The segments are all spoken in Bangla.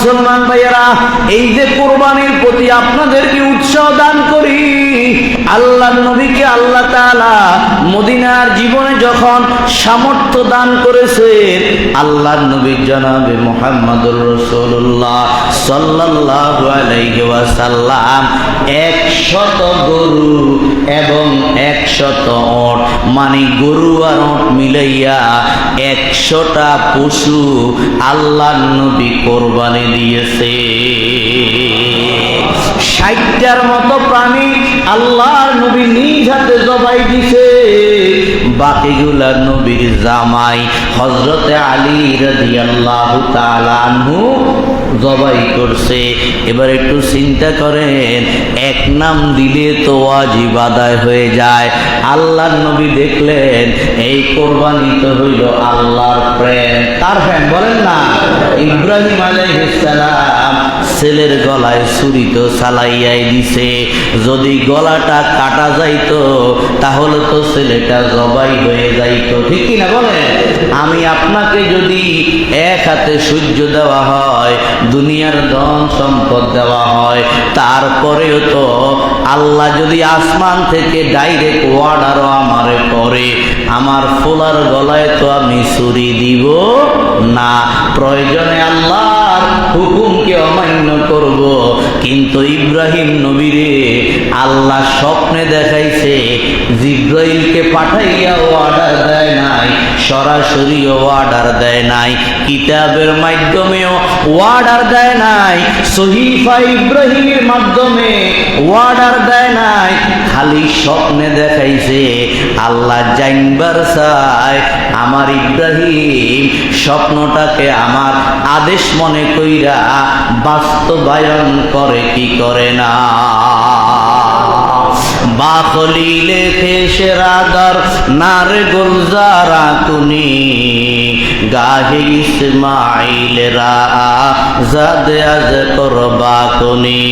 মুসলমান ভাইয়েরা, এই যে কোরবানির প্রতি আপনাদেরকে উৎসাহ দান করি, আল্লাহর নবীকে আল্লাহ তাআলা মদিনার জীবনে যখন সামর্থ্য দান করেছেন, আল্লাহর নবী জনাবে মুহাম্মদুর রাসূলুল্লাহ সাল্লাল্লাহু আলাইহি ওয়াসাল্লাম 100 গরু এবং 100 ওট, মানে গরু আর ওট মিলাইয়া 100টা পশু আল্লাহর নবী কোরবানি দিয়েছে। 60টার মতো প্রাণী আল্লাহর নবী নিজ হাতে জবাই দিছে, বাকিগুলা নবীর জামাই হযরতে আলী রাদিয়াল্লাহু তাআলা আনহু জবাই করছে। এবার একটু চিন্তা করেন, এক নাম দিলে তো ওয়াজিব আদায় হয়ে যায়। আল্লাহর নবী দেখলেন এই কোরবানি তো হইল আল্লাহর প্রেম, তার প্রেম বলেন না। ইব্রাহিম আলাইহিস সালাম ছেলের গলায় ছুরি তো চালাইয়াই দিছে, যদি গলাটা কাটা যাইতো তাহলে তো ছেলেটা জবাই হয়ে যাইতো, ঠিক কি না বলেন? আমি আপনাকে যদি এক হাতে সূর্য দেওয়া হয়, দুনিয়ার ধন সম্পদ দেওয়া হয়, তারপরেও তো আল্লাহ যদি আসমান থেকে ডাইরেক্ট অর্ডারও আমারে করে, আমার ফোলার গলায় তো আমি ছুরি দিব না। প্রয়োজনে আল্লাহর হুকুমকে অমান্য করব, কিন্তু ইব্রাহিম নবীরে আল্লাহ স্বপ্নে দেখাইছে, জিব্রাইলকে পাঠাইয়া অর্ডার দেয় নাই, সরাসরি অর্ডার দেয় নাই, কিতাবের মাধ্যমেও অর্ডার দেয় নাই, সহিফা ইব্রাহিমের মাধ্যমে অর্ডার দেয় নাই, খালি স্বপ্নে দেখাইছে। আল্লাহ জানবার চায় আমার ইব্রাহিম স্বপ্নটাকে আমার আদেশ মনে কইরা বাস্তবায়ন করে কি করে না। বাখলিলে খেসরাদার নারে গুলজারা কুনি, গাহে ইসমাইল রা জাদে আজ করবা কুনি,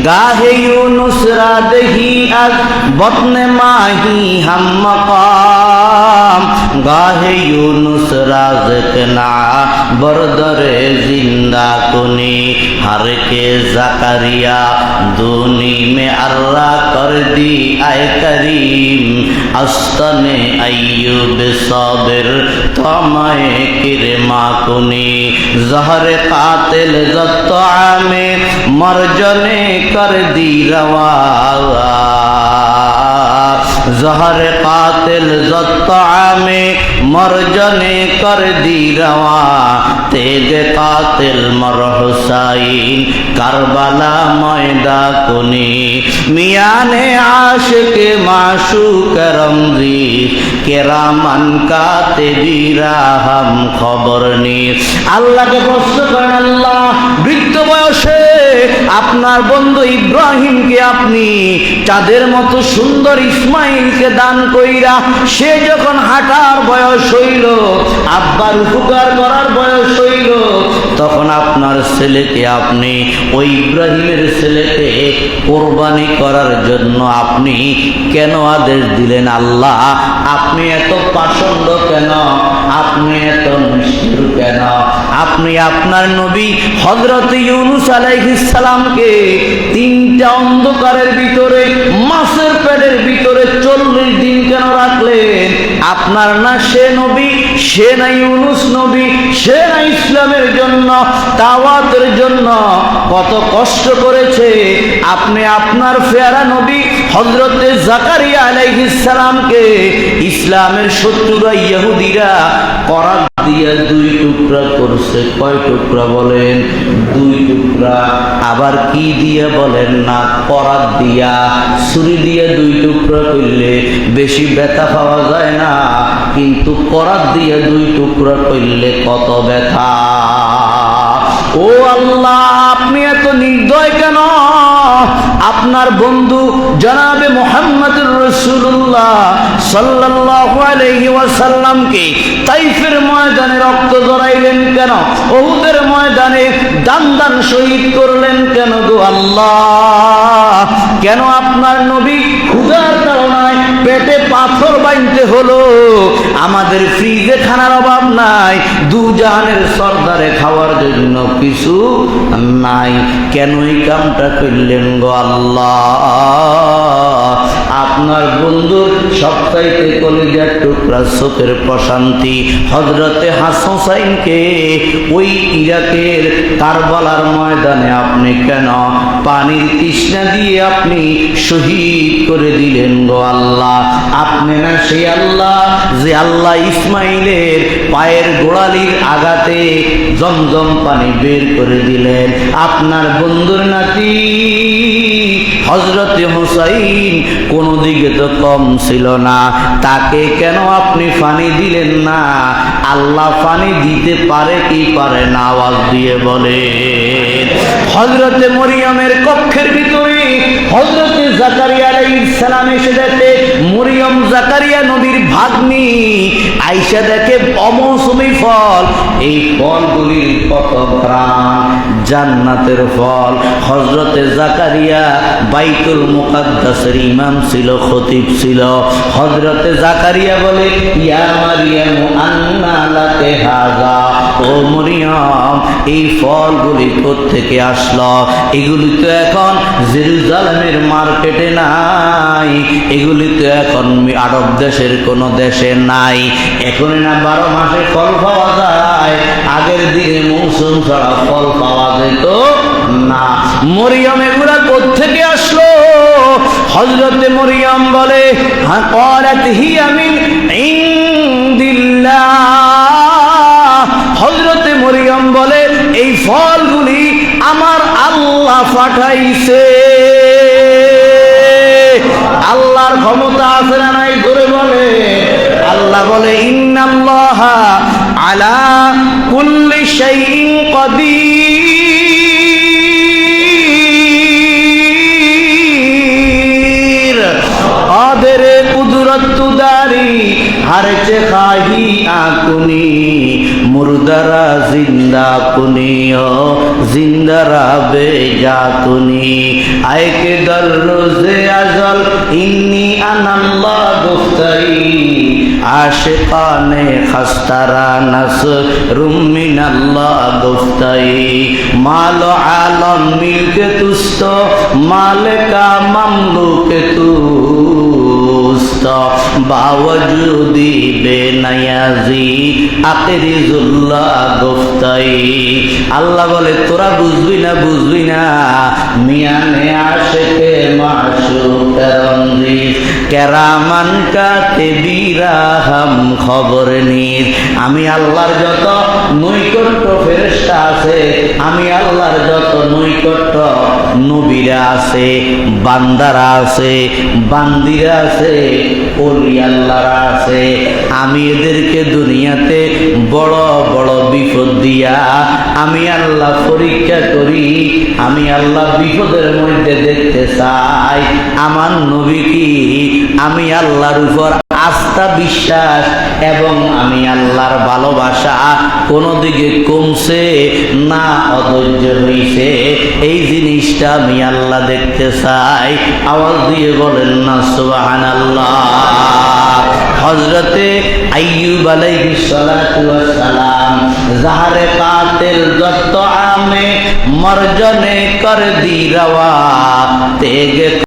গাহে ইউনুস রা দেহি আজ বতনে মাহি হাম মাকাম, গাহে ইউনুস রাজকনা বরদরে জিন্দা কুনি, हर के ज़करिया दूनी में अर्रा कर दी आए करीम, अस्तने अय्यूब साबिर तमाए किरमा कुनी, जहर कातिल ज़त्ता में मरजने कर दी रवा, जहर कातिल ज़त्ता में मरजने कर दी रवा, तेग कातिल मर हुसैन करबला मैदा कुनी, मियाने आशिक माशूक रमजी केरामन कातिबीरा हम खबर नी। আল্লাহকে প্রশ্ন করেন, আল্লাহ বৃদ্ধ বয়সে আপনার বন্ধু ইব্রাহিমকে আপনি চাঁদের মতো সুন্দর ইসমাইলকে দান কইরা, সে যখন হাঁটার বয়স হইল, আব্বার উপকার করার বয়স হইল, তখন আপনার ছেলেকে আপনি ওই ইব্রাহিমের ছেলেকে কোরবানি করার জন্য আপনি কেন আদেশ দিলেন? আল্লাহ আপনি এত পাষণ্ড কেন? আপনি এত নিষ্ঠুর কেন? আপনি আপনার নবী হযরত ইউনুস আলাইহিস সালামকে 3টা অন্ধকারের ভিতরে মাছের পেটের ভিতরে 40 দিন কেন রাখলেন? আপনার না সে নবী, সে না ইউনুস নবী, সে না ইসলামের জন্য দাওয়াতের জন্য কত কষ্ট করেছে? আপনি আপনার পেয়ারা নবী হযরত জাকারিয়া আলাইহিস সালামকে ইসলামের শত্রুরা ইহুদিরা করাত দিয়া 2 টুকরা করছে। কয় টুকরা বলেন? 2 টুকরা। আবার কি দিয়া বলেন না? করাত দিয়া, ছুরি দিয়া 2 টুকরা করলে বেশি ব্যথা পাওয়া যায় না, কিন্তু করাত দিয়া 2 টুকরা করলে কত ব্যথা। ও আল্লাহ, আপনি এত নির্দয় কেন? আপনার বন্ধু জনাবে মুহাম্মদুর রাসূলুল্লাহ সাল্লাল্লাহু আলাইহি ওয়াসাল্লামকে তাইফের ময়দানে রক্ত ঝরাইলেন কেন? উহুদের ময়দানে দান দান শহীদ করলেন কেন গো আল্লাহ? কেন আপনার নবী ক্ষুধার তাড়নায় পেটে পাথর বাইনতে হলো। আমাদের ফ্রিজে খানার অভাব নাই, দু জাহানের সর্দারে খাওয়ার জন্য কিছু নাই। কেন এই কামটা করলেন গো আল্লাহ? আপনার বন্ধুর সবচাইতে কলিজার টুকরা চোখের প্রশান্তি হযরতে হাসান হুসাইনকে ওই ইরাকের কারবালার ময়দানে আপনি কেন পানির তৃষ্ণা দিয়ে আপনি শহীদ করে দিলেন গো আল্লাহ? আপনি না সেই আল্লাহ যে আল্লাহ ইসমাইলের পায়ের গোড়ালির আঘাতে জমজম পানি বের করে দিলেন? আপনার বন্ধুর নাতি হযরতে হুসাইন কোন দিকে তো কম ছিল না, তাকে কেন আপনি পানি দিলেন না? আল্লাহ পানি দিতে পারে কি পারে না? আওয়াজ দিয়ে বলে। হযরতে মরিয়মের কক্ষের ভিতরে হযরতে জাকারিয়া আলাইহিস সালাম এসে দেখে মরিয়ম জাকারিয়া নবীর ভাগ্নি আয়েশা দেখে অমৌসুমী ফল, এই ফলগুলির কত ঘ্রাণ, জান্নাতের ফল। হযরতে জাকারিয়া বাইতুল মুকাদ্দাসের ইমাম ছিল, খতিব ছিল। হযরতে জাকারিয়া বলে, ইয়া মারিয়াম আন্না লাকি হাযা, ও মরিয়ম এই ফলগুলি কোত্থেকে আসলো? এগুলি তো এখন জেরুজালেমের মার্কেটে নাই, এগুলি তো এখন আরব দেশের কোন দেশে নাই। এখন না 12 মাসে ফল পাওয়া যায়, আগের দিনে মৌসুম ছাড়া ফল পাওয়া যেত না। মরিয়ম এগুলা কোত্থেকে আসলো? হযরতে মরিয়ম বলে, হ্যাঁ ক্বালাত হিয়া মিন ইনদিল্লাহ। হযরতে মরিয়ম বলে, এই ফলগুলি আমার আল্লাহ পাঠাইছে। আল্লাহর ক্ষমতা আছে না নাই? ধরে বলে। আল্লাহ বলে, ইন্নাল্লাহা আলা কুল্লি শাইইন কাদির। কাদেরে কুদরত দারি हर खाही आकुनी मुर्दरा जिंदा कुनियो जिंदरा बेजाकुनी आए के दर रोज़े अजल इन्नी अनल्लाह गुफ्तई आशिकाने खस्तरा नस रुमिनल्लाह गुफ्तई मालो आलम मिलके तुस्तो मालिका ममलूक तू बावजूदी बेनयाजी आखिरिजुल्लाह गुफ्ताई। আল্লাহ বলে, তোরা বুঝবি না মিয়ানে আশিকে মাশুক রঞ্জিত কেরামান কাতিবিরা হাম খবর নিস। আমি আল্লাহর যত নৈকট্য ফেরেশতা আছে, আমি আল্লাহর যত নৈকট্য নবীরা আছে, বান্দারা আছে, বান্দিরা আছে, ওলি আল্লাহরা আছে, আমি এদেরকে দুনিয়াতে বড় বড় বিপদ দিয়া আমি আল্লাহ পরীক্ষা করি। আমি আল্লাহ বিপদের মধ্যে দেখতে চাই আমার নবী কি আমি আল্লাহর উপর আস্থা বিশ্বাস এবং আমি আল্লাহর ভালোবাসা কোনো দিকে কমছে না অধৈর্য হইছে, এই জিনিসটা আমি আল্লাহ দেখতে চাই। আওয়াজ দিয়ে বলেন না সুবহানাল্লাহ। হযরতে আইয়ুব আলাইহিস সালাতু ওয়াস সালাম জাহরে কাতিল যত আমে মরজনে কর দি রওয়া তেগে